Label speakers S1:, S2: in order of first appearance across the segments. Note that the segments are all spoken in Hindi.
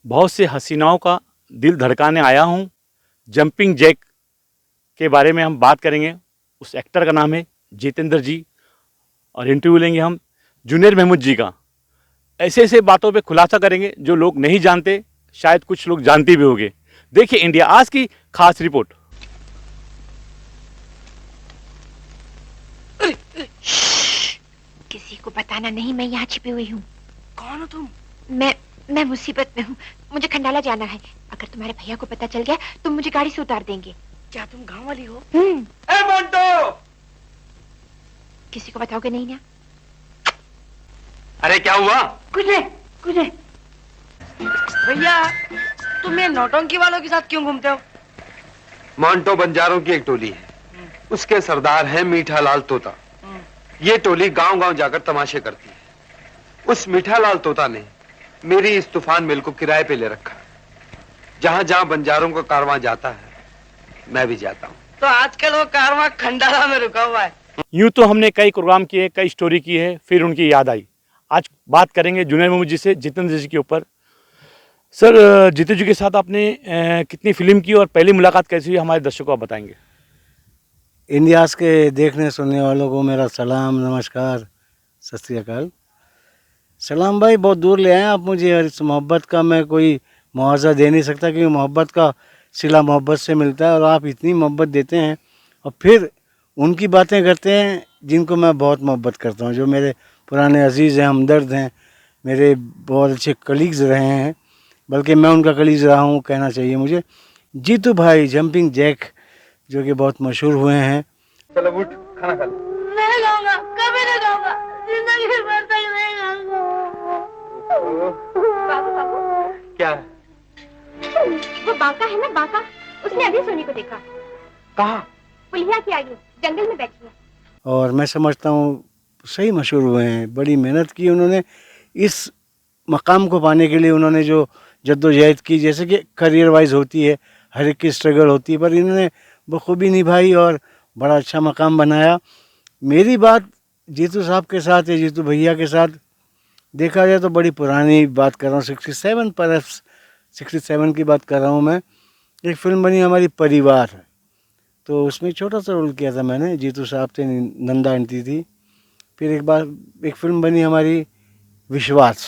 S1: बहुत से हसीनाओं का दिल धड़काने आया हूँ। जंपिंग जैक के बारे में हम बात करेंगे। उस एक्टर का नाम है जितेंद्र जी और इंटरव्यू लेंगे हम जुनैर महमूद जी का। ऐसे ऐसे बातों पे खुलासा करेंगे जो लोग नहीं जानते, शायद कुछ लोग जानते भी होंगे। देखिए इंडिया आज की खास रिपोर्ट।
S2: किसी को बताना नहीं, मैं यहाँ छिपी हुई हूँ।
S3: कौन हो तुम?
S2: मैं मुसीबत में हूँ। मुझे खंडाला जाना है। अगर तुम्हारे भैया को पता चल गया तो मुझे गाड़ी से उतार देंगे।
S3: क्या तुम गांव वाली हो?
S4: ए मोंटो!
S2: किसी को बताओगे नहीं ना?
S4: अरे क्या हुआ?
S2: कुछ नहीं।
S3: भैया, तुम ये नौटंकी वालों के साथ क्यों घूमते हो?
S4: मोंटो बंजारों की एक टोली है, उसके सरदार है मीठा लाल तोता। ये टोली गांव गांव जाकर तमाशे करती है। उस मीठा लाल तोता ने मेरी इस तूफान मिल को किराए पे ले रखा। जहां जहां बंजारों का कारवां जाता है मैं भी जाता हूं।
S3: तो आजकल वो कारवां खंडाला में रुका हुआ है।
S1: यूँ तो हमने कई प्रोग्राम किए, कई स्टोरी की है, फिर उनकी याद आई। आज बात करेंगे जुनैर महमूद जी से, जितेंद्र जी के ऊपर। सर, जितेंद्र जी के साथ आपने कितनी फिल्म की और पहली मुलाकात कैसी हुई, हमारे दर्शकों को आप बताएंगे।
S5: इंडियाज़ के देखने सुनने वालों को मेरा सलाम, नमस्कार, सत श्री अकाल। सलाम भाई, बहुत दूर ले आए आप मुझे, और इस मोहब्बत का मैं कोई मुआवजा दे नहीं सकता, क्योंकि मोहब्बत का सिला मोहब्बत से मिलता है। और आप इतनी मोहब्बत देते हैं और फिर उनकी बातें करते हैं जिनको मैं बहुत मोहब्बत करता हूँ, जो मेरे पुराने अजीज़ हैं, हमदर्द हैं, मेरे बहुत अच्छे कलीग्स रहे हैं, बल्कि मैं उनका कलीग रहा हूँ कहना चाहिए मुझे। जीतू भाई जंपिंग जैक, जो कि बहुत मशहूर हुए हैं।
S4: चलो उठ, खाना खा लो।
S2: नहीं खाऊंगा, कभी नहीं खाऊंगा, जिंदगी भर तक नहीं खाऊंगा। बाबू
S4: क्या?
S2: वो बांका है ना, बांका, उसने अभी सोनी को देखा।
S4: कहा?
S2: पुलिया के आगे जंगल में बैठी है।
S5: और मैं समझता हूँ सही मशहूर हुए हैं। बड़ी मेहनत की उन्होंने इस मकाम को पाने के लिए। उन्होंने जो जद्दोजहद की, जैसे कि करियर वाइज होती है, हर एक की स्ट्रगल होती है, पर इन्होंने बखूबी निभाई और बड़ा अच्छा मकाम बनाया। मेरी बात जीतू साहब के साथ या जीतू भैया के साथ देखा जाए तो बड़ी पुरानी बात कर रहा हूँ, 67 पर 67 की बात कर रहा हूँ मैं। एक फिल्म बनी हमारी परिवार, तो उसमें छोटा सा रोल किया था मैंने। जीतू साहब थे, नंदा आंटी थी। फिर एक बार एक फिल्म बनी हमारी विश्वास,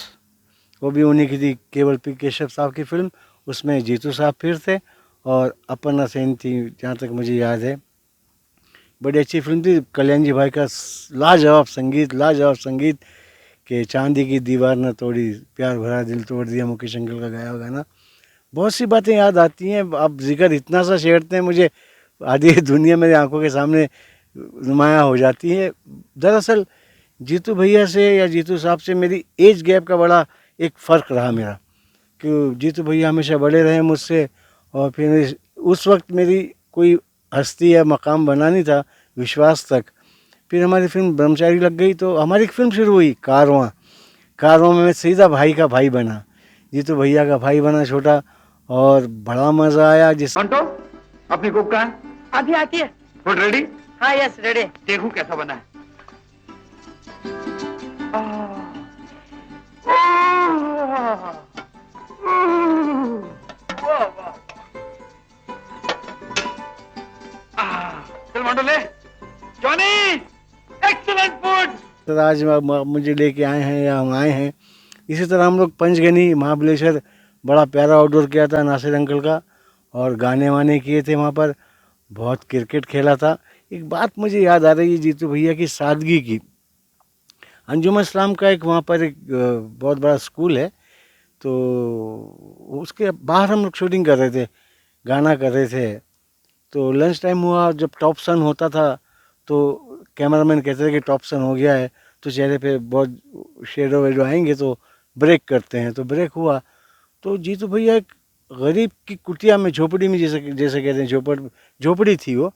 S5: वो भी उन्हीं की थी, केवल पी केशव साहब की फिल्म। उसमें जीतू साहब फिर थे और अपर्णा सेन थी, जहाँ तक मुझे याद है। बड़ी अच्छी फिल्म थी। कल्याण जी भाई का लाजवाब संगीत के चांदी की दीवार न तोड़ी, प्यार भरा दिल तोड़ दिया, मुकेश अंकल का गाया हुआ गाना। बहुत सी बातें याद आती हैं। अब जिक्र इतना सा छेड़ते हैं, मुझे आधी दुनिया मेरी आंखों के सामने नुमाया हो जाती है। दरअसल जीतू भैया से या जीतू साहब से मेरी एज गैप का बड़ा एक फ़र्क रहा मेरा, कि जीतू भैया हमेशा बड़े रहे मुझसे। और फिर उस वक्त मेरी कोई हस्ती या मकाम बना नहीं था विश्वास तक। फिर हमारी फिल्म ब्रह्मचारी लग गई, तो हमारी एक फिल्म शुरू हुई कारवां में मैं सीधा भाई का भाई बना, जीतू भैया का भाई बना छोटा, और बड़ा मज़ा आया। जिस
S4: मोंटो, अपनी कुक कहाँ है?
S3: अभी आती है।
S4: Food ready?
S3: हाँ, यस, रेडी।
S4: देखूं कैसा बना है। चल मोंटो ले। Johnny, excellent food.
S5: आज मुझे लेके आए हैं या हम आए हैं। इसी तरह हम लोग पंचगनी महाबलेश्वर बड़ा प्यारा आउटडोर किया था नासिर अंकल का, और गाने वाने किए थे वहाँ पर, बहुत क्रिकेट खेला था। एक बात मुझे याद आ रही है जीतू भैया की सादगी की। अंजुम इस्लाम का एक वहाँ पर एक बहुत बड़ा स्कूल है, तो उसके बाहर हम लोग शूटिंग कर रहे थे, गाना कर रहे थे। तो लंच टाइम हुआ, जब टॉप सन होता था तो कैमरामैन कहते थे कि टॉप सन हो गया है, तो चेहरे पे बहुत शेडो वेडो आएंगे तो ब्रेक करते हैं। तो ब्रेक हुआ, तो जीतू भैया एक गरीब की कुटिया में, झोपड़ी में, जैसे जैसे कहते हैं, झोपड़ी थी वो,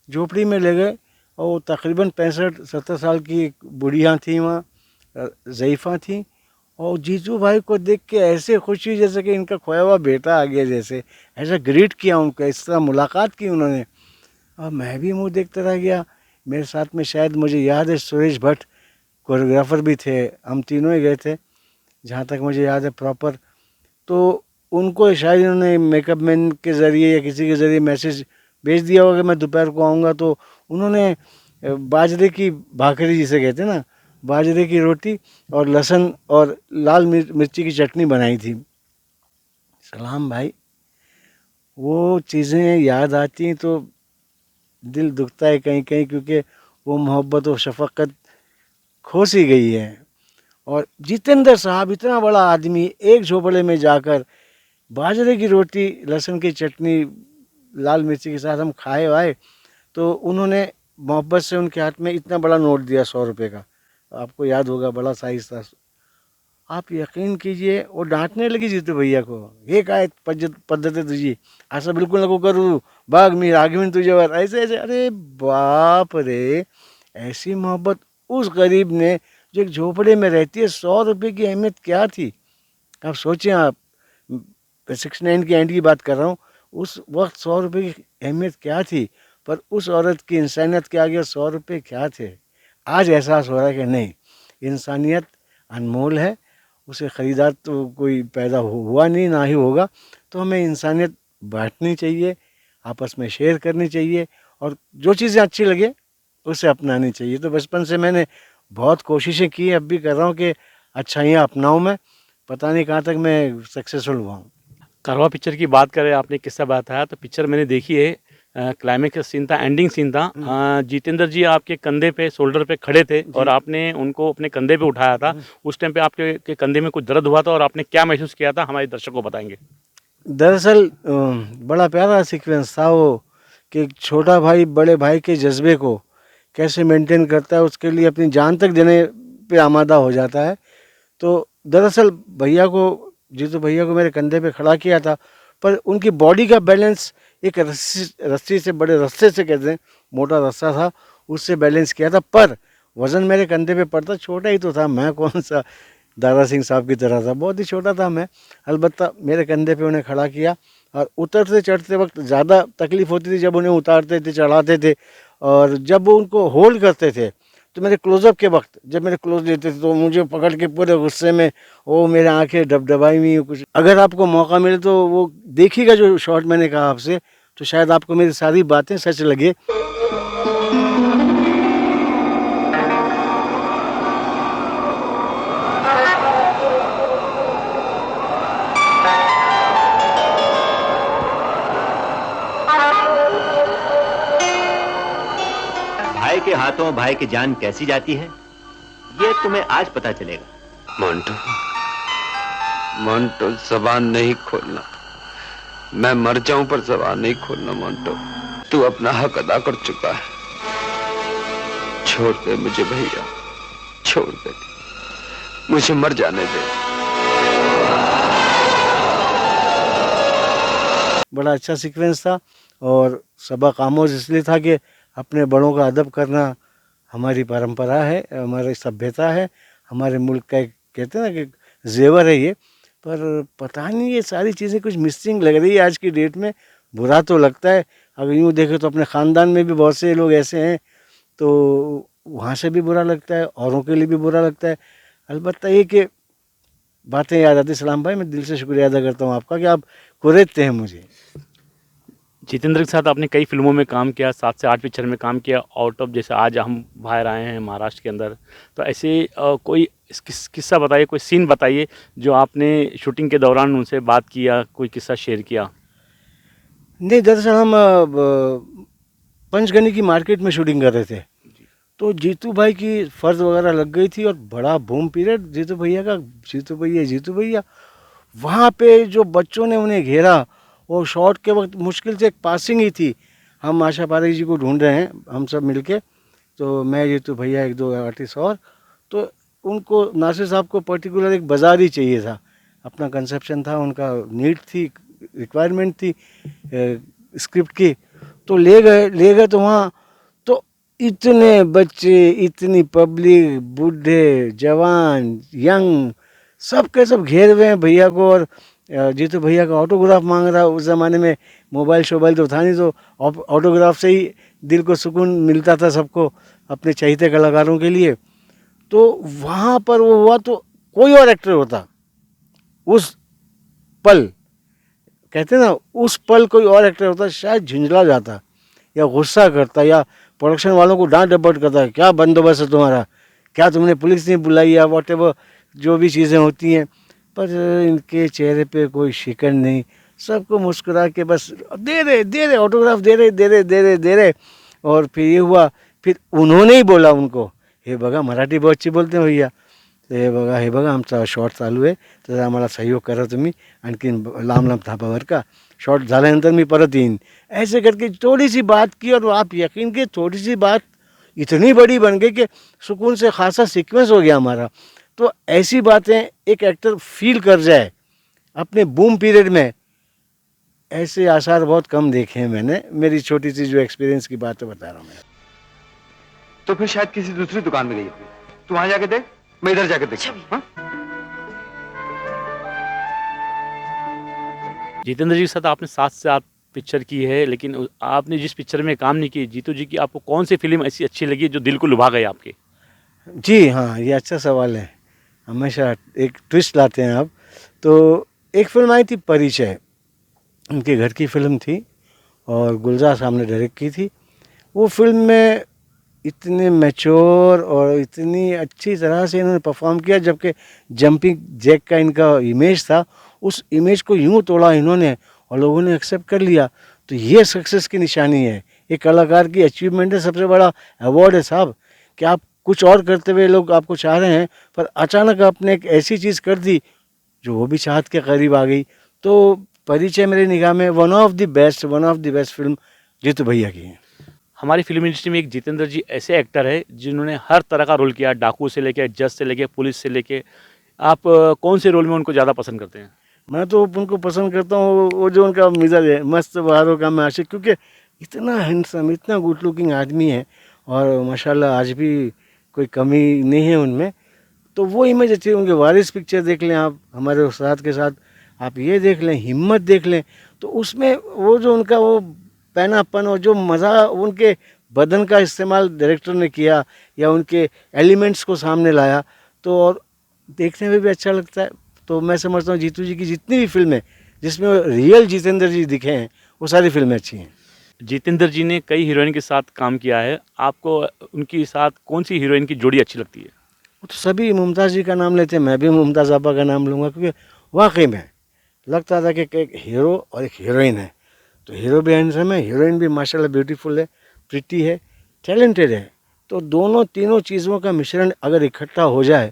S5: झोपड़ी में ले गए। और तकरीबन 65-70 साल की एक बुढ़िया थी वहाँ, ज़ईफ़ा थी। और जीतू भाई को देख के ऐसे खुशी जैसे कि इनका खोया हुआ बेटा आ गया, जैसे ऐसा ग्रीट किया उनका, इस तरह मुलाकात की उन्होंने। और मैं भी मुंह देखता रह गया। मेरे साथ में शायद मुझे याद है सुरेश भट्ट कोरियोग्राफर भी थे, हम तीनों ही गए थे जहाँ तक मुझे याद है प्रॉपर। तो उनको शायद इन्होंने मेकअप मैन के ज़रिए या किसी के ज़रिए मैसेज भेज दिया होगा कि मैं दोपहर को आऊँगा, तो उन्होंने बाजरे की भाकरी जिसे कहते हैं ना, बाजरे की रोटी और लहसुन और लाल मिर्ची की चटनी बनाई थी। सलाम भाई, वो चीज़ें याद आती हैं तो दिल दुखता है कहीं कहीं, क्योंकि वो मोहब्बत और शफ़क़त खो सी गई है। और जितेंद्र साहब इतना बड़ा आदमी, एक झोपड़े में जाकर बाजरे की रोटी लहसुन की चटनी लाल मिर्ची के साथ हम खाए वाए, तो उन्होंने मोहब्बत से उनके हाथ में इतना बड़ा नोट दिया 100 रुपये का, आपको याद होगा, बड़ा साइज था। आप यकीन कीजिए वो डांटने लगी जीतू भैया को, हे काय पद्धत है तुझी, असं बिल्कुल नको करू, बघ मी रागवीन तुझ्यावर, ऐसे ऐसे। अरे बाप रे, ऐसी मोहब्बत उस गरीब ने जो एक झोपड़े में रहती है, 100 रुपये की अहमियत क्या थी। आप सोचें, आप 69 की एंड की बात कर रहा हूँ, उस वक्त 100 रुपये की अहमियत क्या थी, पर उस औरत की इंसानियत के आगे 100 रुपये क्या थे। आज एहसास हो रहा है कि नहीं, इंसानियत अनमोल है, उसे ख़रीदार तो कोई पैदा हुआ नहीं, ना ही होगा। तो हमें इंसानियत बांटनी चाहिए, आपस में शेयर करनी चाहिए, और जो चीज़ें अच्छी लगे उसे अपनानी चाहिए। तो बचपन से मैंने बहुत कोशिशें की, अब भी कर रहा हूँ कि अच्छाइयाँ अपनाऊँ मैं, पता नहीं कहाँ तक मैं सक्सेसफुल हुआ हूँ।
S1: कारवां पिक्चर की बात करें, आपने किस्सा बताया, तो पिक्चर मैंने देखी है। क्लाइमेक्स सीन था, एंडिंग सीन था। जितेंद्र जी आपके कंधे पे, शोल्डर पे खड़े थे और आपने उनको अपने कंधे पे उठाया था। उस टाइम पे आपके के कंधे में कुछ दर्द हुआ था और आपने क्या महसूस किया था, हमारे दर्शकों को बताएंगे।
S5: दरअसल बड़ा प्यारा सीक्वेंस था वो, कि एक छोटा भाई बड़े भाई के जज्बे को कैसे मेंटेन करता है, उसके लिए अपनी जान तक देने पे आमादा हो जाता है। तो दरअसल भैया को, जीतू भैया को मेरे कंधे पे खड़ा किया था, पर उनकी बॉडी का बैलेंस एक रस्सी से, बड़े रस्से से कहते हैं, मोटा रस्सा था, उससे बैलेंस किया था, पर वज़न मेरे कंधे पे पड़ता, छोटा ही तो था, मैं कौन सा दारा सिंह साहब की तरह था, बहुत ही छोटा था मैं। अलबत्ता मेरे कंधे पे उन्हें खड़ा किया, और उतरते चढ़ते वक्त ज़्यादा तकलीफ़ होती थी जब उन्हें उतारते थे, चढ़ाते थे, और जब वो उनको होल्ड करते थे, तो मेरे क्लोज़अप के वक्त जब मेरे क्लोज लेते थे तो मुझे पकड़ के पूरे गुस्से में वो मेरे आंखें डबडबाई हुई कुछ। अगर आपको मौका मिले तो वो देखिएगा जो शॉट मैंने कहा आपसे, तो शायद आपको मेरी सारी बातें सच लगे।
S6: भाई के हाथों भाई की जान कैसी जाती है, ये तुम्हें आज पता चलेगा।
S4: मोंटो, मोंटो, जबान नहीं खोलना, मैं मर जाऊं पर जबान नहीं खोलना। मोंटो, तू अपना हक अदा कर चुका है, छोड़ दे मुझे भैया, छोड़ दे, मुझे मर जाने दे।
S5: बड़ा अच्छा सीक्वेंस था, और सबक आमोज इसलिए था कि अपने बड़ों का अदब करना हमारी परंपरा है, हमारी सभ्यता है, हमारे मुल्क का एक कहते हैं ना कि जेवर है ये। पर पता नहीं ये सारी चीज़ें कुछ मिसिंग लग रही है आज की डेट में। बुरा तो लगता है, अगर यूँ देखें तो अपने ख़ानदान में भी बहुत से लोग ऐसे हैं, तो वहाँ से भी बुरा लगता है, औरों के लिए भी बुरा लगता है। अलबत्ता ये कि बातें याद आती। सलाम भाई, मैं दिल से शुक्रिया अदा करता हूँ आपका कि आप कुरेदते हैं मुझे।
S1: जितेंद्र के साथ आपने कई फिल्मों में काम किया, 7 से 8 पिक्चर में काम किया। आउट ऑफ जैसे आज हम बाहर आए हैं महाराष्ट्र के अंदर, तो ऐसे कोई किस्सा बताइए, कोई सीन बताइए जो आपने शूटिंग के दौरान उनसे बात किया, कोई किस्सा शेयर किया।
S5: नहीं, दरअसल हम पंचगनी की मार्केट में शूटिंग कर रहे थे, तो जीतू भाई की फ़र्ज वगैरह लग गई थी, और बड़ा बूम पीरियड जीतू भैया का, जीतू भैया जीतू भैया। वहाँ पे जो बच्चों ने उन्हें घेरा, वो शॉट के वक्त मुश्किल से एक पासिंग ही थी। हम आशा पारेख जी को ढूंढ रहे हैं, हम सब मिलके, तो मैं जीतू भैया, एक दो आर्टिस्ट और, तो उनको नासिर साहब को पर्टिकुलर एक बाज़ार ही चाहिए था, अपना कंसेप्शन था, उनका नीड थी, रिक्वायरमेंट थी स्क्रिप्ट की। तो ले गए तो वहाँ तो इतने बच्चे, इतनी पब्लिक, बूढ़े, जवान, यंग, सब के सब घेर हुए हैं भैया को, और जीतू भैया का ऑटोग्राफ मांग रहा। उस ज़माने में मोबाइल शोबाइल तो था नहीं, तो ऑटोग्राफ से ही दिल को सुकून मिलता था सबको, अपने चहेते कलाकारों के लिए। तो वहाँ पर वो हुआ, तो कोई और एक्टर होता उस पल कहते हैं ना, उस पल कोई और एक्टर होता शायद झुंझला जाता या गुस्सा करता या प्रोडक्शन वालों को डांट डपट करता, क्या बंदोबस्त है तुम्हारा, क्या तुमने पुलिस नहीं बुलाई या वॉट एवर जो भी चीज़ें होती हैं। पर इनके चेहरे पे कोई शिकन नहीं, सबको मुस्कुरा के बस दे रहे ऑटोग्राफ दे रहे। और फिर ये हुआ, फिर उन्होंने ही बोला उनको, हे बघा मराठी बहुत अच्छी बोलते हैं भैया, तर हे बघा आमचा शॉट चालू आहे, तर आम्हाला सहयोग करा तुम्ही, आणखीन लांब थांबा बरं का, शॉट झाल्यानंतर मी परत येईन। ऐसे करके थोड़ी सी बात की और आप यकीन के थोड़ी सी बात इतनी बड़ी बन गई कि सुकून से खासा सीक्वेंस हो गया हमारा। तो ऐसी बातें एक एक्टर फील कर जाए अपने बूम पीरियड में, ऐसे आसार बहुत कम देखे हैं मैंने। मेरी छोटी सी जो एक्सपीरियंस की बातें बता रहा हूँ मैं।
S4: तो फिर शायद किसी दूसरी दुकान में गई होगी, तू वहां जाके देख, मैं इधर जाके देखता हूं, हाँ?
S1: जितेंद्र जी के साथ आपने 7 से 8 पिक्चर की है, लेकिन आपने जिस पिक्चर में काम नहीं की, जीतू जी की, आपको कौन सी फिल्म ऐसी अच्छी लगी जो दिल को लुभा गई आपके?
S5: जी हाँ, ये अच्छा सवाल है, हमेशा एक ट्विस्ट लाते हैं आप। तो एक फिल्म आई थी परिचय, उनके घर की फिल्म थी और गुलजार साहब ने डायरेक्ट की थी। वो फिल्म में इतने मैच्योर और इतनी अच्छी तरह से इन्होंने परफॉर्म किया, जबकि जंपिंग जैक का इनका इमेज था, उस इमेज को यूं तोड़ा इन्होंने और लोगों ने एक्सेप्ट कर लिया। तो ये सक्सेस की निशानी है, एक कलाकार की अचीवमेंट है, सबसे बड़ा अवार्ड है साहब, कि आप कुछ और करते हुए लोग आपको चाह रहे हैं, पर अचानक आपने एक ऐसी चीज़ कर दी जो वो भी चाहत के करीब आ गई। तो परिचय मेरी निगाह में one of the best film Jeetu भैया की है।
S1: हमारी फिल्म इंडस्ट्री में एक जितेंद्र जी ऐसे एक्टर है जिन्होंने हर तरह का रोल किया, डाकू से लेके, जज से लेके, पुलिस से लेके। आप कौन से रोल में उनको ज़्यादा पसंद करते हैं?
S5: मैं तो उनको पसंद करता हूँ वो जो उनका मिजाज है, मस्त बहारों का मैं आशिक, क्योंकि इतना हैंडसम, इतना गुड लुकिंग आदमी है और माशाल्लाह आज भी कोई कमी नहीं है उनमें। तो वो इमेज अच्छी है। उनके वारिस पिक्चर देख लें आप, हमारे उस्ताद के साथ, आप ये देख लें, हिम्मत देख लें, तो उसमें वो जो उनका वो पैनापन और जो मज़ा उनके बदन का इस्तेमाल डायरेक्टर ने किया या उनके एलिमेंट्स को सामने लाया, तो और देखने में भी अच्छा लगता है। तो मैं समझता हूँ जीतू जी की जितनी भी फिल्में जिसमें रियल जितेंद्र जी दिखे हैं, वो सारी फिल्में अच्छी हैं।
S1: जितेंद्र जी ने कई हीरोइन के साथ काम किया है, आपको उनके साथ कौन सी हीरोइन की जोड़ी अच्छी लगती है?
S5: वो तो सभी मुमताज़ जी का नाम लेते हैं, मैं भी मुमताज़ आपा का नाम लूँगा, क्योंकि वाकई में लगता था कि एक हीरो और एक हीरोइन है। तो हीरो भी हैंडसम है, हीरोइन भी माशाल्लाह ब्यूटीफुल है, प्रिटी है, टैलेंटेड है। तो दोनों तीनों चीज़ों का मिश्रण अगर इकट्ठा हो जाए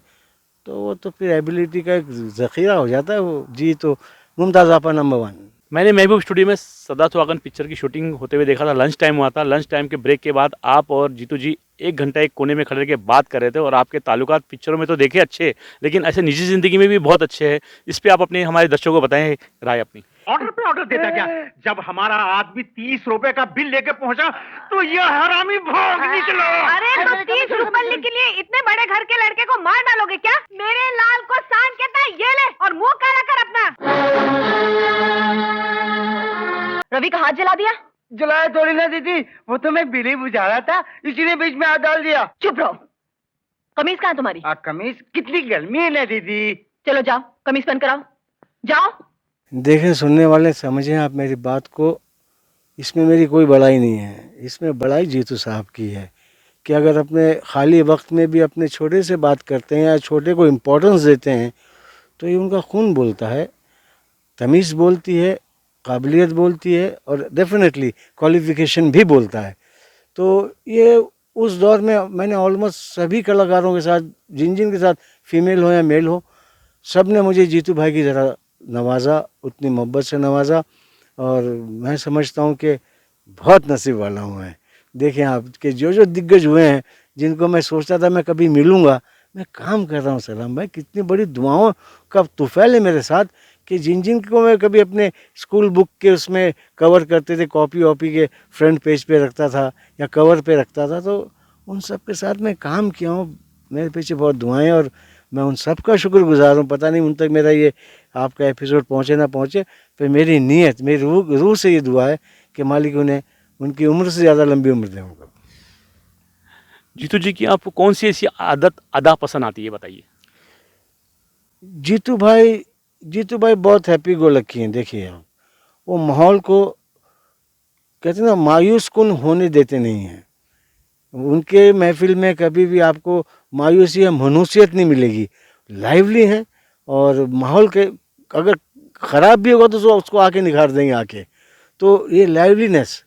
S5: तो वो तो फिर एबिलिटी का एक ज़ख़ीरा हो जाता है वो। जी, तो मुमताज़ आपा नंबर 1।
S1: मैंने महबूब स्टूडियो में सदा सुहागन पिक्चर की शूटिंग होते हुए देखा था। लंच टाइम हुआ था, लंच टाइम के ब्रेक के बाद आप और जीतू जी 1 घंटा एक कोने में खड़े के बात कर रहे थे, और आपके ताल्लुकात पिक्चरों में तो देखे अच्छे, लेकिन ऐसे निजी ज़िंदगी में भी बहुत अच्छे हैं। इस पे आप अपने हमारे दर्शकों को बताएं राय अपनी।
S7: ऑर्डर पे ऑर्डर देता क्या? जब हमारा आदमी 30 रुपए का बिल लेके पहुंचा तो ये हरामी भाग निकला।
S2: अरे तो 30 रुपए के लिए इतने बड़े घर के लड़के को मार डालोगे क्या? मेरे लाल को सांड कहता है, ये ले और मुंह काला कर अपना। रवि का हाथ जला दिया?
S3: जलाया थोड़ी ना दीदी, वो तो मैं बिल ही बुझा रहा था, इसी ने बीच में हाथ डाल दिया।
S2: चुप रहो। कमीज कहाँ है तुम्हारी?
S3: कमीज कितनी गर्मी है ना दीदी।
S2: चलो जाओ, कमीज पहन कर आओ, जाओ।
S5: देखें सुनने वाले, समझें आप मेरी बात को, इसमें मेरी कोई बड़ाई नहीं है, इसमें बड़ाई जीतू साहब की है कि अगर अपने खाली वक्त में भी अपने छोटे से बात करते हैं या छोटे को इम्पोर्टेंस देते हैं, तो ये उनका खून बोलता है, तमीज़ बोलती है, काबिलियत बोलती है और डेफिनेटली क्वालिफिकेशन भी बोलता है। तो ये उस दौर में मैंने ऑलमोस्ट सभी कलाकारों के साथ, जिन के साथ फीमेल हो या मेल हो, सब ने मुझे जीतू भाई की तरह नवाजा, उतनी मोहब्बत से नवाजा, और मैं समझता हूँ कि बहुत नसीब वाला हूँ मैं। देखें आप कि जो दिग्गज हुए हैं, जिनको मैं सोचता था मैं कभी मिलूँगा, मैं काम कर रहा हूँ। सलाम भाई, कितनी बड़ी दुआओं का तुफैल है मेरे साथ कि जिन को मैं कभी अपने स्कूल बुक के उसमें कवर करते थे, कॉपी वॉपी के फ्रंट पेज पे रखता था या कवर पे रखता था, तो उन सब के साथ मैं काम किया हूँ। मेरे पीछे बहुत दुआएं और मैं उन सब का शुक्रगुजार हूँ। पता नहीं उन तक मेरा ये आपका एपिसोड पहुँचे ना पहुँचे, पर मेरी नीयत, मेरी रूह से ये दुआ है कि मालिक उन्हें उनकी उम्र से ज़्यादा लंबी उम्र दें उनको।
S1: जीतू जी की आपको कौन सी ऐसी आदत अदा पसंद आती है, बताइए?
S5: जीतू भाई बहुत हैप्पी गो लकी हैं। देखिए आप, वो माहौल को कहते हैं ना मायूस कुन होने देते नहीं हैं। उनके महफिल में कभी भी आपको मायूसी या मनुष्यत नहीं मिलेगी, लाइवली हैं और माहौल के अगर ख़राब भी होगा तो उसको आके निखार देंगे आके। तो ये लाइवलीनेस,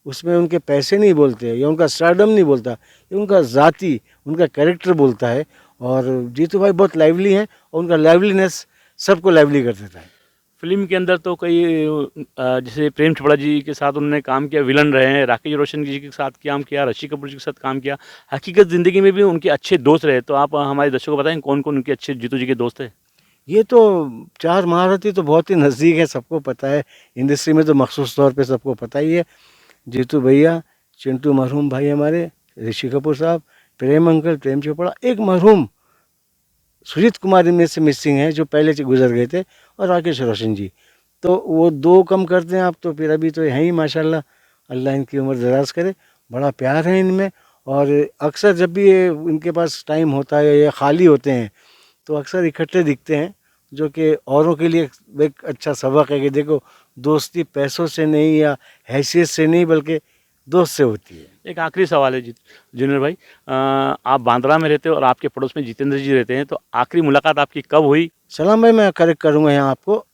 S5: उसमें उनके पैसे नहीं बोलते या उनका स्टारडम नहीं बोलता, ये उनका ज़ाती, उनका कैरेक्टर बोलता है। और जीतू भाई बहुत लाइवली हैं और उनका लाइवलीनेस सबको लाइवली कर देता है।
S1: फिल्म के अंदर तो कई जैसे प्रेम चोपड़ा जी के साथ उन्होंने काम किया, विलन रहे हैं, राकेश रोशन जी के साथ काम किया, ऋषि कपूर जी के साथ काम किया। हकीकत ज़िंदगी में भी उनके अच्छे दोस्त रहे, तो आप हमारे दर्शकों को बताएं कौन कौन उनके अच्छे जीतू जी के दोस्त हैं।
S5: ये तो चार महारथी तो बहुत ही नज़दीक है, सबको पता है, इंडस्ट्री में तो मखसूस तौर पे सबको पता ही है। जीतू भैया, चिंटू मरहूम भाई हमारे, ऋषि कपूर साहब, प्रेम अंकल, प्रेम चोपड़ा, एक मरहूम सुजीत कुमार इनमें से मिसिंग है जो पहले से गुजर गए थे, और राकेश रोशन जी। तो वो दो कम करते हैं आप तो फिर अभी तो हैं ही माशाल्लाह, अल्लाह इनकी उम्र दराज करे। बड़ा प्यार है इनमें। और अक्सर जब भी ये इनके पास टाइम होता है या खाली होते हैं तो अक्सर इकट्ठे दिखते हैं, जो कि औरों के लिए एक अच्छा सबक है कि देखो दोस्ती पैसों से नहीं या हैसियत से नहीं बल्कि दोस्त से होती है।
S1: एक आखिरी सवाल है जूनियर भाई, आप बांद्रा में रहते हो और आपके पड़ोस में जितेंद्र जी रहते हैं, तो आखिरी मुलाकात आपकी कब हुई?
S5: सलाम भाई, मैं करेक्ट करूँगा यहाँ आपको,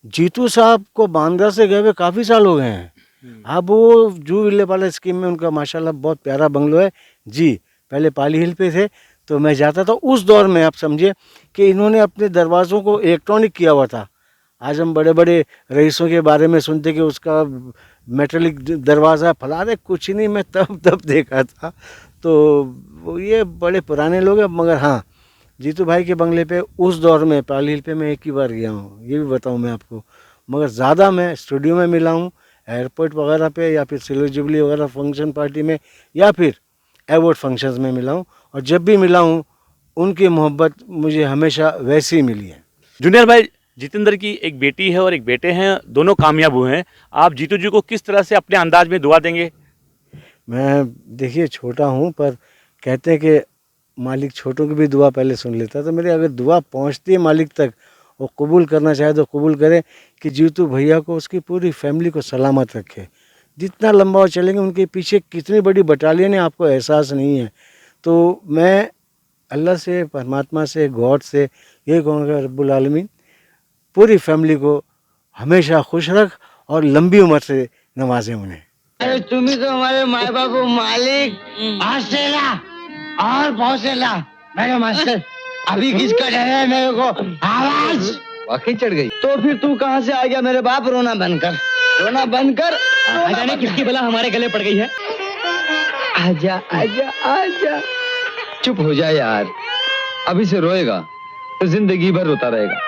S5: जीतू साहब को बांद्रा से गए हुए काफ़ी साल हो गए हैं। अब वो जू विले वाला स्कीम में उनका माशाल्लाह बहुत प्यारा बंगलो है जी। पहले पाली हिल पे थे तो मैं जाता था उस दौर में, आप समझिए कि इन्होंने अपने दरवाज़ों को इलेक्ट्रॉनिक किया हुआ था। आज हम बड़े बड़े रईसों के बारे में सुनते कि उसका मेटलिक दरवाज़ा फला रहे, कुछ ही नहीं, मैं तब देखा था। तो ये बड़े पुराने लोग हैं। मगर हाँ, जीतू भाई के बंगले पे उस दौर में पाली हिल पे मैं एक ही बार गया हूँ, ये भी बताऊँ मैं आपको। मगर ज़्यादा मैं स्टूडियो में मिला हूँ, एयरपोर्ट वगैरह पे, या फिर सिल्वर जुबली वगैरह फंक्शन पार्टी में, या फिर अवार्ड फंक्शंस में मिला हूँ। और जब भी मिला हूँ उनकी मोहब्बत मुझे हमेशा वैसी ही मिली है।
S1: जूनियर भाई, जितेंद्र की एक बेटी है और एक बेटे हैं, दोनों कामयाब हुए हैं। आप जीतू जी को किस तरह से अपने अंदाज में दुआ देंगे?
S5: मैं देखिए छोटा हूँ, पर कहते हैं कि मालिक छोटों की भी दुआ पहले सुन लेता है। तो मेरी अगर दुआ पहुँचती है मालिक तक, वो कबूल करना चाहे तो कबूल करे कि जीतू भैया को, उसकी पूरी फैमिली को सलामत रखे। जितना लंबा वो चलेंगे, उनके पीछे कितनी बड़ी बटालियन है आपको एहसास नहीं है। तो मैं अल्लाह से, परमात्मा से, गॉड से ये कहूँगा, रब्बुल आलमीन पूरी फैमिली को हमेशा खुश रख और लंबी उम्र से नवाजे उन्हें।
S3: अरे तुम ही तो हमारे माए बाप हो मालिक। हौसला और हौसला मेरे मास्टर। अभी किसका डर है मेरे को? आवाज
S4: वाकई चढ़ गई।
S3: तो फिर तू कहाँ से आ गया मेरे बाप? रोना बंद कर, रोना बंद कर।
S6: जाने किसकी बला हमारे गले पड़ गई है।
S4: आजा आजा आजा, चुप हो जा यार, अभी से रोएगा तो जिंदगी भर रोता रहेगा।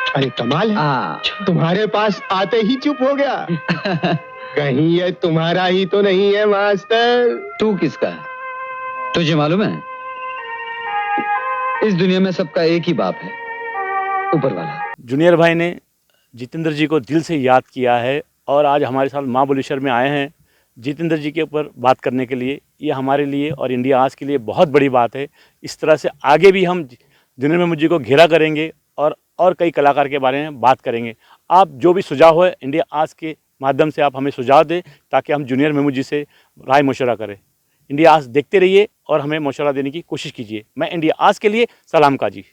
S7: अरे कमाल है, तुम्हारे पास आते ही चुप हो गया। कहीं ये तुम्हारा ही तो नहीं है मास्टर?
S4: तू किसका है तुझे मालूम है? इस दुनिया में सबका एक ही बाप है, ऊपर वाला।
S1: जूनियर भाई ने जितेंद्र जी को दिल से याद किया है और आज हमारे साथ माँ बोलेश्वर में आए हैं जितेंद्र जी के ऊपर बात करने के लिए। ये हमारे लिए और इंडिया आज के लिए बहुत बड़ी बात है। इस तरह से आगे भी हम जूनियर मेमू जी को घेरा करेंगे और कई कलाकार के बारे में बात करेंगे। आप जो भी सुझाव है इंडिया आज के माध्यम से आप हमें सुझाव दें, ताकि हम जूनियर मेमू जी से राय मशवरा करें। इंडिया आज देखते रहिए और हमें मशवरा देने की कोशिश कीजिए। मैं इंडिया आज के लिए सलाम काजी।